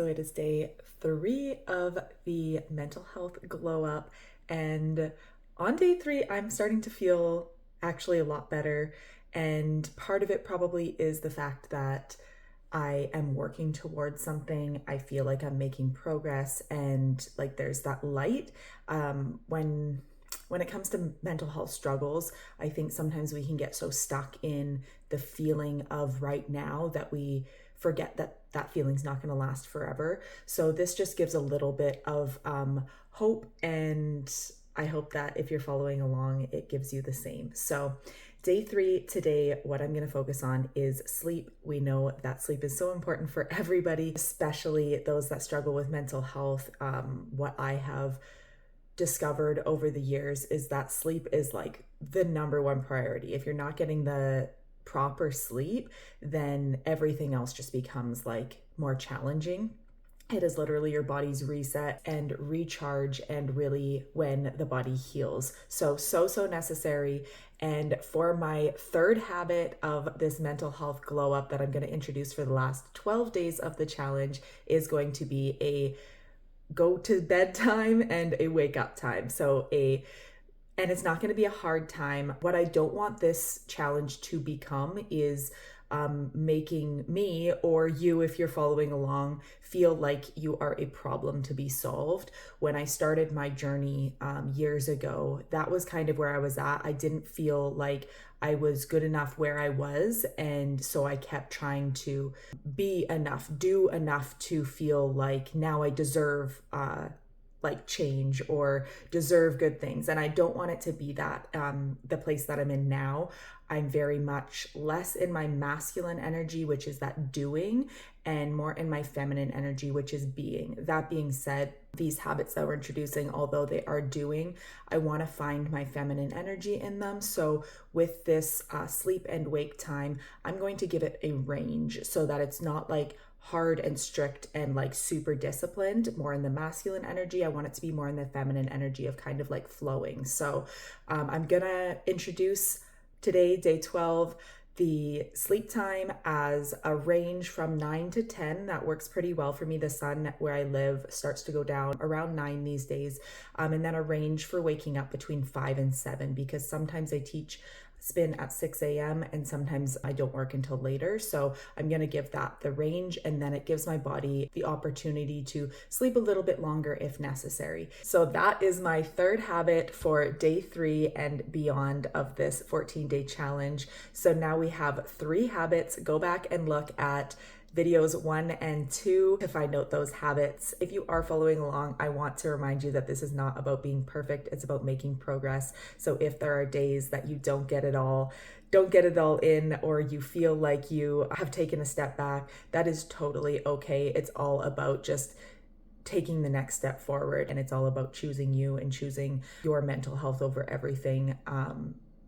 So it is day 3 of the mental health glow up, and on day 3, I'm starting to feel actually a lot better. And part of it probably is the fact that I am working towards something. I feel like I'm making progress, and like there's that light. When it comes to mental health struggles, I think sometimes we can get so stuck in the feeling of right now that we forget that that feeling's not going to last forever. So this just gives a little bit of hope, and I hope that if you're following along, it gives you the same. So day 3 today, what I'm going to focus on is sleep. We know that sleep is so important for everybody, especially those that struggle with mental health. What I have discovered over the years is that sleep is like the number one priority. If you're not getting the proper sleep, then everything else just becomes like more challenging. It is literally your body's reset and recharge, and really when the body heals. So necessary. And for my third habit of this mental health glow up that I'm going to introduce for the last 12 days of the challenge is going to be a go to bed time and a wake up time. And it's not going to be a hard time. What I don't want this challenge to become is making me or you, if you're following along, feel like you are a problem to be solved. When I started my journey years ago, that was kind of where I was at. I didn't feel like I was good enough where I was. And so I kept trying to be enough, do enough to feel like now I deserve like change or deserve good things. And I don't want it to be that. The place that I'm in now, I'm very much less in my masculine energy, which is that doing, and more in my feminine energy, which is being. That being said, these habits that we're introducing, although they are doing, I want to find my feminine energy in them. So with this sleep and wake time, I'm going to give it a range so that it's not like hard and strict and like super disciplined, more in the masculine energy. I want it to be more in the feminine energy of kind of like flowing. So I'm gonna introduce today, day 12, the sleep time as a range from 9 to 10. That works pretty well for me. The sun where I live starts to go down around 9 these days. And then a range for waking up between 5 and 7, because sometimes I teach spin at 6 a.m. and sometimes I don't work until later. So I'm going to give that the range, and then it gives my body the opportunity to sleep a little bit longer if necessary. So that is my third habit for day 3 and beyond of this 14-day challenge. So now we have 3 habits. Go back and look at videos 1 and 2 to find out those habits. If you are following along, I want to remind you that this is not about being perfect, it's about making progress. So if there are days that you don't get it all in, or you feel like you have taken a step back, that is totally okay. It's all about just taking the next step forward, and it's all about choosing you and choosing your mental health over everything.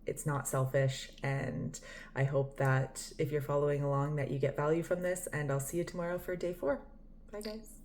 It's not selfish, and I hope that if you're following along that you get value from this, and I'll see you tomorrow for day 4. Bye guys.